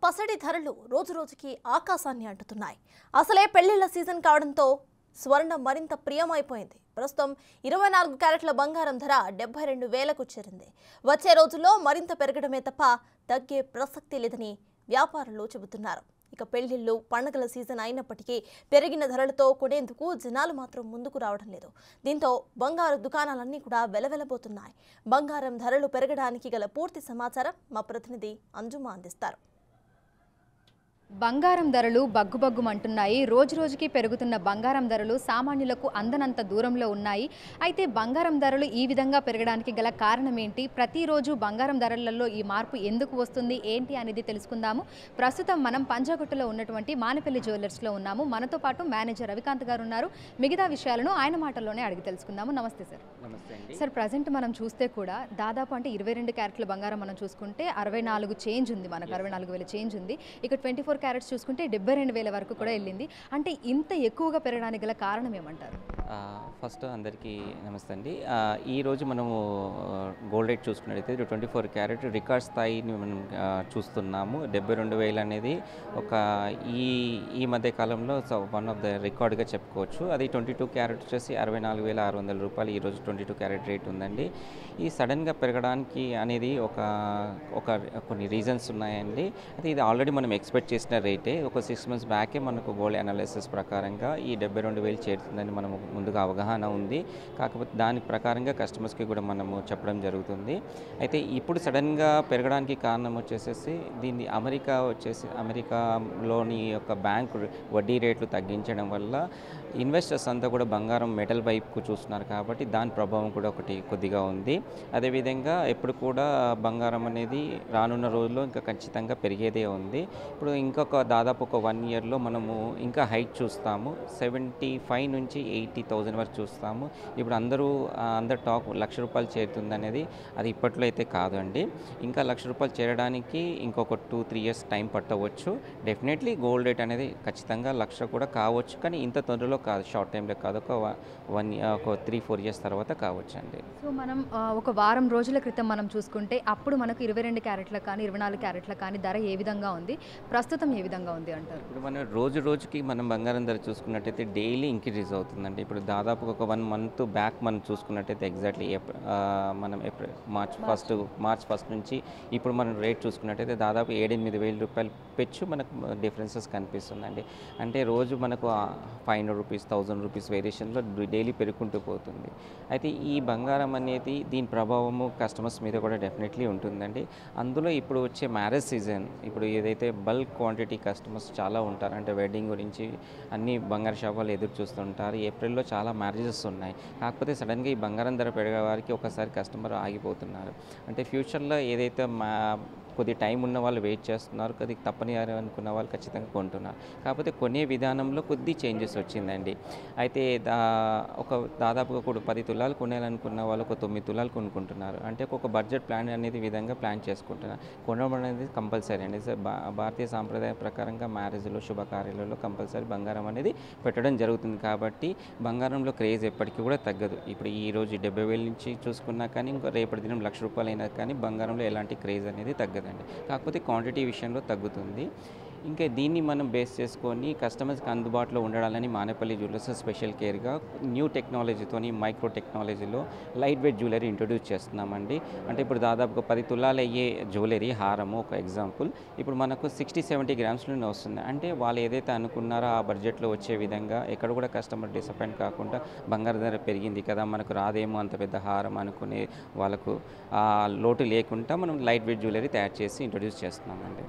పసడి ధరలు రోజురోజుకి ఆకాశాన్ని అంటుతున్నాయి. అసలే పెళ్లిళ్ల సీజన్ కావడంతో స్వర్ణం మరింత ప్రియమైపోయింది. ప్రస్తుతం 24 క్యారెట్ల బంగారం ధర 72,000కు చేరింది. వచ్చే రోజుల్లో మరింత పెరగడమే తప్ప తగ్గే ప్రసక్తి లేదని వ్యాపారులు చెబుతున్నారు. ఇక పెళ్లిళ్లు పండుగల సీజన్ అయినప్పటికీ పెరిగిన ధరలతో కొనేందుకు జనాలు మాత్రం ముందుకు రావడం లేదు. దీంతో బంగారు దుకాణాలన్నీ కూడా వెలవెలబోతున్నాయి. బంగారం ధరలు పెరగడానికి గల పూర్తి సమాచారం మా ప్రతినిధి అంజుమ అందిస్తారు. బంగారం ధరలు బగ్గుబగ్గుమంటున్నాయి. రోజురోజుకి పెరుగుతున్న బంగారం ధరలు సామాన్యులకు అందనంత దూరంలో ఉన్నాయి. అయితే బంగారం ధరలు ఈ విధంగా పెరగడానికి గల కారణం ఏంటి, ప్రతిరోజు బంగారం ధరలలో ఈ మార్పు ఎందుకు వస్తుంది ఏంటి అనేది తెలుసుకుందాము. ప్రస్తుతం మనం పంజాగుట్టలో ఉన్నటువంటి మానపల్లి జ్యువెలర్స్లో ఉన్నాము. మనతో పాటు మేనేజర్ రవికాంత్ గారు ఉన్నారు. మిగతా విషయాలను ఆయన మాటల్లోనే అడిగి తెలుసుకుందాము. నమస్తే సార్. సార్, ప్రజెంట్ మనం చూస్తే కూడా దాదాపు అంటే 22 క్యారెట్ల బంగారం మనం చూసుకుంటే 64 చేంజ్ ఉంది, మనకు 64,000 చేంజ్ ఉంది. ఇక 24 క్యారెట్స్ చూసుకుంటే 72,000 వరకు కూడా వెళ్ళింది. అంటే ఇంత ఎక్కువగా పెరగడానికి గల కారణం ఏమంటారు? ఫస్ట్ అందరికీ నమస్తే అండి. ఈరోజు మనము గోల్డ్ రేట్ చూసుకున్నట్లయితే 24 క్యారెట్ రికార్డ్ స్థాయిని మనం చూస్తున్నాము. 72,000 అనేది ఒక ఈ మధ్య కాలంలో వన్ ఆఫ్ ద రికార్డ్గా చెప్పుకోవచ్చు. అది 22 క్యారెట్ వచ్చేసి 64,600 రూపాయలు ఈరోజు 22 క్యారెట్ రేట్ ఉందండి. ఈ సడన్గా పెరగడానికి అనేది కొన్ని రీజన్స్ ఉన్నాయండి. అయితే ఇది ఆల్రెడీ మనం ఎక్స్పెక్ట్ చేసిన రేటే. ఒక 6 months బ్యాకే మనకు గోల్డ్ అనాలిసిస్ ప్రకారంగా ఈ 72,000 చేరుతుందని మనము ముందుగా అవగాహన ఉంది. కాకపోతే దాని ప్రకారంగా కస్టమర్స్కి కూడా మనము చెప్పడం జరుగుతుంది. అయితే ఇప్పుడు సడన్గా పెరగడానికి కారణం వచ్చేసేసి దీన్ని అమెరికాలోని యొక్క బ్యాంకు వడ్డీ రేట్లు తగ్గించడం వల్ల ఇన్వెస్టర్స్ అంతా కూడా బంగారం మెటల్ వైపుకు చూస్తున్నారు. కాబట్టి దాని ప్రభావం కూడా కొద్దిగా ఉంది. అదేవిధంగా ఎప్పుడు కూడా బంగారం అనేది రానున్న రోజుల్లో ఇంకా ఖచ్చితంగా పెరిగేదే ఉంది. ఇప్పుడు ఇంకొక దాదాపు ఒక 1 yearలో మనము ఇంకా హైట్ చూస్తాము. 75 నుంచి 80,000 వరకు చూస్తాము. ఇప్పుడు అందరూ టాక్ ₹1,00,000 చేరుతుంది అనేది అది ఇప్పట్లో అయితే కాదు అండి. ఇంకా ₹1,00,000 చేరడానికి ఇంకొక 2-3 years టైం పట్టవచ్చు. డెఫినెట్లీ గోల్డ్ రేట్ అనేది ఖచ్చితంగా 1,00,000 కూడా కావచ్చు, కానీ ఇంత తొందరలో కాదు, షార్ట్ టైంలో కాదు, ఒక 3-4 years తర్వాత కావచ్చు అండి. సో మనం ఒక వారం రోజుల క్రితం మనం చూసుకుంటే అప్పుడు మనకు 22 క్యారెట్ల కానీ 24 క్యారెట్ల కానీ ధర ఏ విధంగా ఉంది, ప్రస్తుతం ఏ విధంగా ఉంది అంటారు? ఇప్పుడు మనం రోజుకి మనం బంగారం ధర చూసుకున్నట్టయితే డైలీ ఇంక్రీజ్ అవుతుందండి. ఇప్పుడు దాదాపు ఒక 1 month బ్యాక్ మనం చూసుకున్నట్టయితే ఎగ్జాక్ట్లీ మార్చ్ ఫస్ట్ నుంచి ఇప్పుడు మనం రేట్ చూసుకున్నట్టయితే దాదాపు 7-8 రూపాయలు పెచ్చు మనకు డిఫరెన్సెస్ కనిపిస్తుందండి. అంటే రోజు మనకు ₹500, ₹1,000 వేరియేషన్లో డైలీ పెరుగుకుంటూ పోతుంది. అయితే ఈ బంగారం అనేది దీని ప్రభావము కస్టమర్స్ మీద కూడా డెఫినెట్లీ ఉంటుందండి. అందులో ఇప్పుడు వచ్చే మ్యారేజ్ సీజన్, ఇప్పుడు ఏదైతే బల్క్ క్వాంటిటీ కస్టమర్స్ చాలా ఉంటారు, అంటే వెడ్డింగ్ గురించి అన్ని బంగారు షాపులు ఎదురు చూస్తుంటారు. ఏప్రిల్లో చాలా మ్యారేజెస్ ఉన్నాయి. కాకపోతే సడన్గా ఈ బంగారం ధర పెరిగే వారికి ఒకసారి కస్టమర్ ఆగిపోతున్నారు. అంటే ఫ్యూచర్లో ఏదైతే కొద్ది టైం ఉన్న వాళ్ళు వెయిట్ చేస్తున్నారు, కొద్ది తప్పని అనుకున్న వాళ్ళు ఖచ్చితంగా కొంటున్నారు. కాకపోతే కొనే విధానంలో కొద్ది చేంజెస్ వచ్చిందండి. అయితే దాదాపుగా కూడా 10 తులాలు కొనాలనుకున్న వాళ్ళు ఒక 9 తులాలు కొనుక్కుంటున్నారు. అంటే ఒక బడ్జెట్ ప్లాన్ అనేది విధంగా ప్లాన్ చేసుకుంటున్నారు. కొనడం అనేది కంపల్సరీ అండి. భారతీయ సాంప్రదాయ ప్రకారంగా మ్యారేజ్లో శుభకార్యాలలో కంపల్సరీ బంగారం అనేది పెట్టడం జరుగుతుంది. కాబట్టి బంగారంలో క్రేజ్ ఎప్పటికీ కూడా తగ్గదు. ఇప్పుడు ఈరోజు 70,000 నుంచి చూసుకున్నా కానీ ఇంకో రేపటి దినం ₹1,00,000 అయినా కానీ బంగారంలో ఎలాంటి క్రేజ్ అనేది తగ్గదు. కాకపోతే క్వాంటిటీ విషయంలో తగ్గుతుంది. ఇంకా దీన్ని మనం బేస్ చేసుకొని కస్టమర్స్కి అందుబాటులో ఉండాలని మానేపల్లి జ్యువెలర్స్ స్పెషల్ కేర్గా న్యూ టెక్నాలజీతోని మైక్రో టెక్నాలజీలో లైట్ వెయిట్ జ్యువెలరీ ఇంట్రొడ్యూస్ చేస్తున్నామండి. అంటే ఇప్పుడు దాదాపుగా 10 తులాలు అయ్యే జ్యువెలరీ హారము ఒక ఎగ్జాంపుల్ ఇప్పుడు మనకు 60-70 గ్రామ్స్లోనే వస్తుంది. అంటే వాళ్ళు ఏదైతే అనుకున్నారో ఆ బడ్జెట్లో వచ్చే విధంగా ఎక్కడ కూడా కస్టమర్ డిసప్పాయింట్ కాకుండా బంగారు ధర పెరిగింది కదా మనకు రాదేమో అంత పెద్ద హారం అనుకునే వాళ్ళకు లోటు లేకుండా మనం లైట్ వెయిట్ జ్యువెలరీ తయారు చేసి ఇంట్రొడ్యూస్ చేస్తున్నామండి.